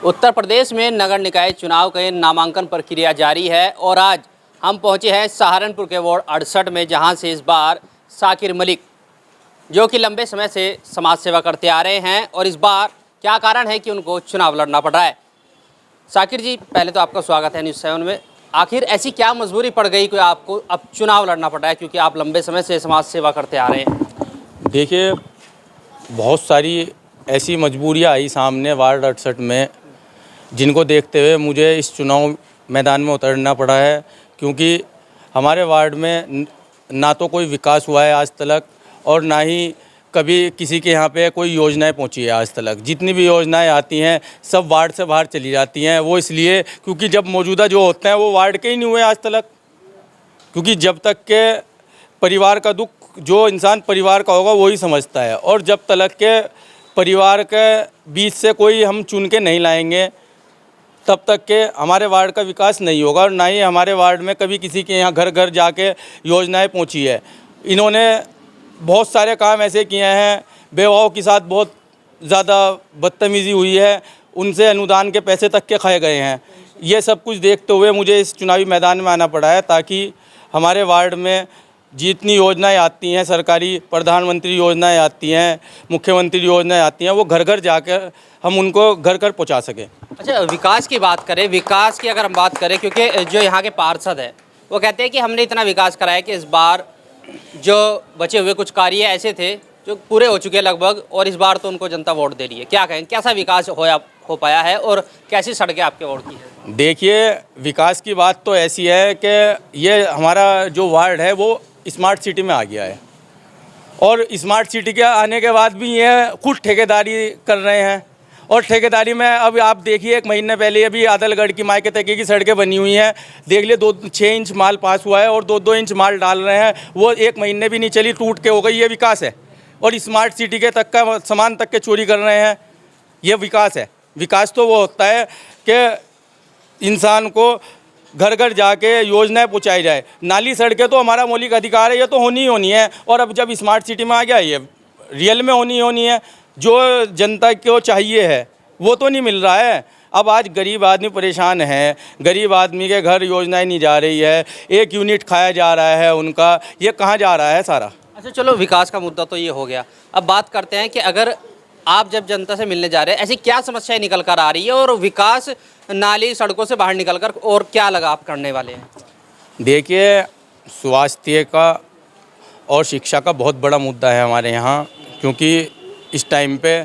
उत्तर प्रदेश में नगर निकाय चुनाव के नामांकन प्रक्रिया जारी है और आज हम पहुंचे हैं सहारनपुर के वार्ड 68 में, जहां से इस बार साकिर मलिक, जो कि लंबे समय से समाज सेवा करते आ रहे हैं, और इस बार क्या कारण है कि उनको चुनाव लड़ना पड़ रहा है। साकिर जी, पहले तो आपका स्वागत है न्यूज़ 7 में। आखिर ऐसी क्या मजबूरी पड़ गई कि आपको अब चुनाव लड़ना पड़ रहा है, क्योंकि आप लंबे समय से समाज सेवा करते आ रहे हैं? देखिए, बहुत सारी ऐसी मजबूरियाँ आई सामने वार्ड 68 में, जिनको देखते हुए मुझे इस चुनाव मैदान में उतरना पड़ा है। क्योंकि हमारे वार्ड में ना तो कोई विकास हुआ है आज तक, और ना ही कभी किसी के यहाँ पे कोई योजनाएं पहुँची है आज तक। जितनी भी योजनाएं आती हैं सब वार्ड से बाहर चली जाती हैं। वो इसलिए क्योंकि जब मौजूदा जो होते हैं वो वार्ड के ही नहीं हुए आज तक। क्योंकि जब तक के परिवार का दुख जो इंसान परिवार का होगा वही समझता है, और जब तक के परिवार के बीच से कोई हम चुन के नहीं लाएंगे तब तक के हमारे वार्ड का विकास नहीं होगा, और ना ही हमारे वार्ड में कभी किसी के यहाँ घर घर जाके योजनाएं पहुँची है। इन्होंने बहुत सारे काम ऐसे किए हैं, बेवाओं के साथ बहुत ज़्यादा बदतमीज़ी हुई है, उनसे अनुदान के पैसे तक के खाए गए हैं। ये सब कुछ देखते हुए मुझे इस चुनावी मैदान में आना पड़ा है, ताकि हमारे वार्ड में जितनी योजनाएं आती हैं, सरकारी प्रधानमंत्री योजनाएं आती हैं, मुख्यमंत्री योजनाएं आती हैं, वो घर घर जाकर हम उनको घर घर पहुंचा सकें। अच्छा, विकास की बात करें, विकास की अगर हम बात करें, क्योंकि जो यहाँ के पार्षद है वो कहते हैं कि हमने इतना विकास कराया कि इस बार जो बचे हुए कुछ कार्य ऐसे थे जो पूरे हो चुके हैं लगभग, और इस बार तो उनको जनता वोट दे रही है। क्या कहें, कैसा विकास हो पाया है और कैसी सड़कें आपके वार्ड की है? देखिए, विकास की बात तो ऐसी है कि ये हमारा जो वार्ड है वो स्मार्ट सिटी में आ गया है, और स्मार्ट सिटी के आने के बाद भी ये खुद ठेकेदारी कर रहे हैं। और ठेकेदारी में अब आप देखिए, 1 महीने पहले अभी आदलगढ़ की मायके तक की सड़कें बनी हुई हैं। देख लिए 6 इंच माल पास हुआ है और 2-2 इंच माल डाल रहे हैं, वो 1 महीने भी नहीं चली, टूट के हो गई। ये विकास है? और स्मार्ट सिटी के तक का सामान तक के चोरी कर रहे हैं, ये विकास है? विकास तो वो होता है कि इंसान को घर घर जाके योजनाएं पहुंचाई जाए। नाली सड़कें तो हमारा मौलिक अधिकार है, ये तो होनी ही होनी है। और अब जब स्मार्ट सिटी में आ गया, ये रियल में होनी ही होनी है। जो जनता को चाहिए है वो तो नहीं मिल रहा है। अब आज गरीब आदमी परेशान है, गरीब आदमी के घर योजनाएं नहीं जा रही है, 1 यूनिट खाया जा रहा है उनका, ये कहाँ जा रहा है सारा? अच्छा, चलो, विकास का मुद्दा तो ये हो गया। अब बात करते हैं कि अगर आप जब जनता से मिलने जा रहे हैं, ऐसी क्या समस्याएं निकल कर आ रही है, और विकास नाली सड़कों से बाहर निकल कर और क्या लगा आप करने वाले हैं? देखिए, स्वास्थ्य का और शिक्षा का बहुत बड़ा मुद्दा है हमारे यहाँ। क्योंकि इस टाइम पे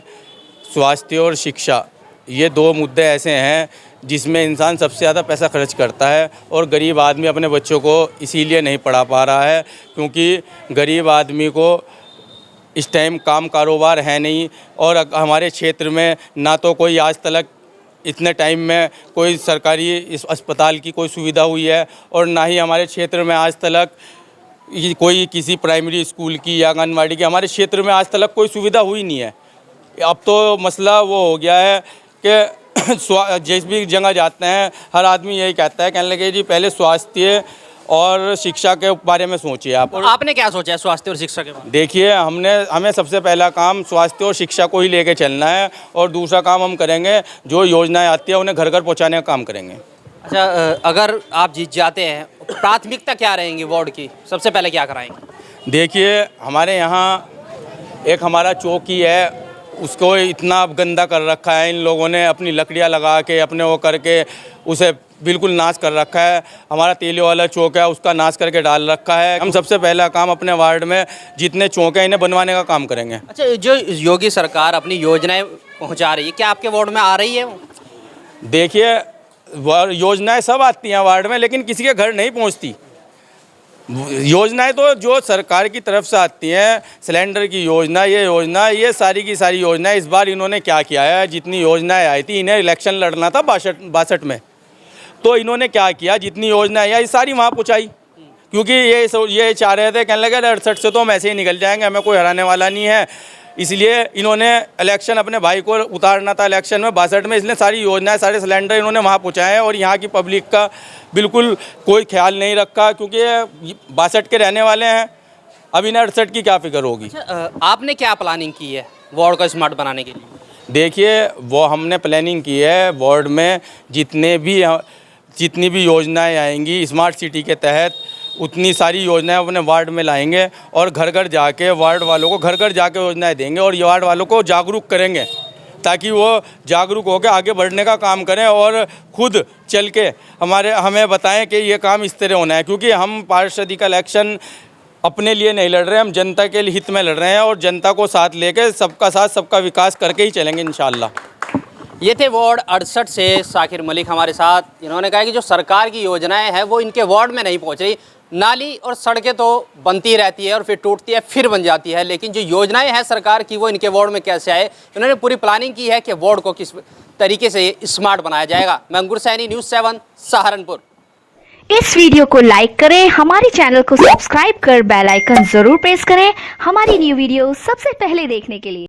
स्वास्थ्य और शिक्षा, ये 2 मुद्दे ऐसे हैं जिसमें इंसान सबसे ज़्यादा पैसा खर्च करता है, और गरीब आदमी अपने बच्चों को इसीलिए नहीं पढ़ा पा रहा है क्योंकि गरीब आदमी को इस टाइम काम कारोबार है नहीं। और हमारे क्षेत्र में ना तो कोई आज तक इतने टाइम में कोई सरकारी इस अस्पताल की कोई सुविधा हुई है, और ना ही हमारे क्षेत्र में आज तक कोई किसी प्राइमरी स्कूल की या आंगनवाड़ी की हमारे क्षेत्र में आज तक कोई सुविधा हुई नहीं है। अब तो मसला वो हो गया है कि जिस भी जगह जाते हैं हर आदमी यही कहता है, कहने लगे जी पहले स्वास्थ्य और शिक्षा के बारे में सोचिए आप। और आपने क्या सोचा है स्वास्थ्य और शिक्षा के बारे में? देखिए, हमें सबसे पहला काम स्वास्थ्य और शिक्षा को ही लेके चलना है, और दूसरा काम हम करेंगे जो योजनाएं आती है उन्हें घर घर पहुँचाने का काम करेंगे। अच्छा, अगर आप जीत जाते हैं, प्राथमिकता क्या रहेंगी वार्ड की? सबसे पहले क्या कराएंगे? देखिए, हमारे यहाँ एक हमारा चौकी है, उसको इतना गंदा कर रखा है इन लोगों ने, अपनी लकड़ियाँ लगा के अपने वो करके उसे बिल्कुल नाश कर रखा है। हमारा तेले वाला चौक है, उसका नाश करके डाल रखा है। हम सबसे पहला काम अपने वार्ड में जितने चौक हैं इन्हें बनवाने का काम करेंगे। अच्छा, जो योगी सरकार अपनी योजनाएं पहुंचा रही है, क्या आपके वार्ड में आ रही है वो? देखिए, योजनाएं सब आती हैं वार्ड में, लेकिन किसी के घर नहीं पहुंचती। योजनाएं तो जो सरकार की तरफ से आती हैं, सिलेंडर की योजना, ये सारी की सारी योजनाएं। इस बार इन्होंने क्या किया है, जितनी योजनाएं आई थी, इन्हें इलेक्शन लड़ना था 62 में, तो इन्होंने क्या किया, जितनी योजनाएं आई सारी वहाँ पहुँचाई। क्योंकि ये चाह रहे थे, कहने लगे 68 से तो हम ऐसे ही निकल जाएंगे, हमें कोई हराने वाला नहीं है। इसलिए इन्होंने इलेक्शन अपने भाई को उतारना था इलेक्शन में 62 में, इसलिए सारी योजनाएं सारे सिलेंडर इन्होंने वहाँ पहुँचाए हैं, और यहाँ की पब्लिक का बिल्कुल कोई ख्याल नहीं रखा। क्योंकि 62 के रहने वाले हैं, अब इन्हें 68 की क्या फिक्र होगी। अच्छा, आपने क्या प्लानिंग की है वार्ड को स्मार्ट बनाने के लिए? देखिए, वो हमने प्लानिंग की है वार्ड में जितनी भी योजनाएं आएंगी स्मार्ट सिटी के तहत, उतनी सारी योजनाएं अपने वार्ड में लाएंगे और घर घर जाके वार्ड वालों को घर घर जाके योजनाएं देंगे और वार्ड वालों को जागरूक करेंगे ताकि वो जागरूक होकर आगे बढ़ने का काम करें और खुद चल के हमें बताएं कि ये काम इस तरह होना है। क्योंकि हम पार्षद का इलेक्शन अपने लिए नहीं लड़ रहे हैं, हम जनता के हित में लड़ रहे हैं और जनता को साथ लेके सबका साथ सबका विकास करके ही चलेंगे इंशाल्लाह। ये थे वार्ड 68 से साकिर मलिक हमारे साथ। इन्होंने कहा कि जो सरकार की योजनाएं हैं वो इनके वार्ड में नहीं पहुंच रही। नाली और सड़कें तो बनती रहती है और फिर टूटती है फिर बन जाती है, लेकिन जो योजनाएं हैं सरकार की वो इनके वार्ड में कैसे आए। इन्होंने पूरी प्लानिंग की है कि वार्ड को किस तरीके से स्मार्ट बनाया जाएगा। मैं अंकुर सैनी, न्यूज़ 7 सहारनपुर। इस वीडियो को लाइक करें, हमारे चैनल को सब्सक्राइब कर बेल आइकन जरूर प्रेस करें हमारी न्यू वीडियो सबसे पहले देखने के लिए।